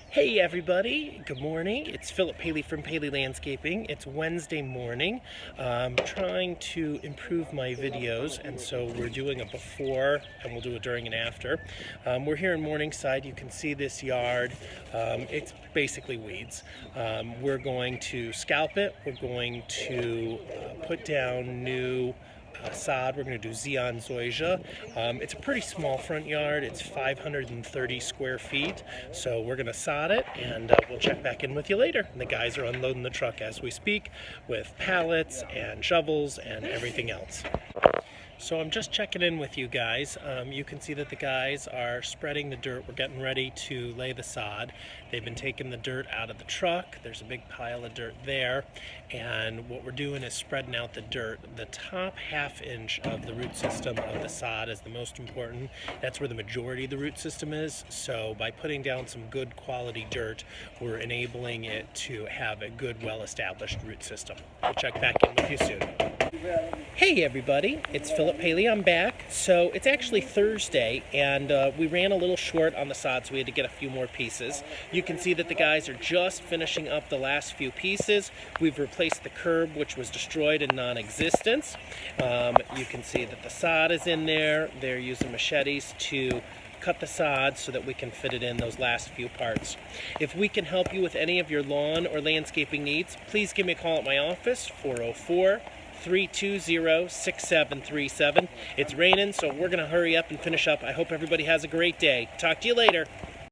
Hey everybody, good morning. It's Philip Paley from Paley Landscaping. It's Wednesday morning. I'm trying to improve my videos, and so we're doing a before and we'll do a during and after. We're here in Morningside. You can see this yard. It's basically weeds. We're going to scalp it. We're going to put down new sod. We're going to do Zeon Zoysia. It's a pretty small front yard. It's 530 square feet. So we're going to sod it, and we'll check back in with you later. And the guys are unloading the truck as we speak with pallets and shovels and everything else. So I'm just checking in with you guys. You can see that the guys are spreading the dirt. We're getting ready to lay the sod. They've been taking the dirt out of the truck. There's a big pile of dirt there. And what we're doing is spreading out the dirt. The top ½ inch of the root system of the sod is the most important. That's where the majority of the root system is. So by putting down some good quality dirt, we're enabling it to have a good, well-established root system. We'll check back in with you soon. Hey everybody, it's Philip Paley. I'm back. So it's actually Thursday, and we ran a little short on the sod, so we had to get a few more pieces. You can see that the guys are just finishing up the last few pieces. We've replaced the curb, which was destroyed in non-existence. You can see that the sod is in there. They're using machetes to cut the sod so that we can fit it in those last few parts. If we can help you with any of your lawn or landscaping needs, please give me a call at my office, 404-320-6737. It's raining, so we're going to hurry up and finish up. I hope everybody has a great day. Talk to you later.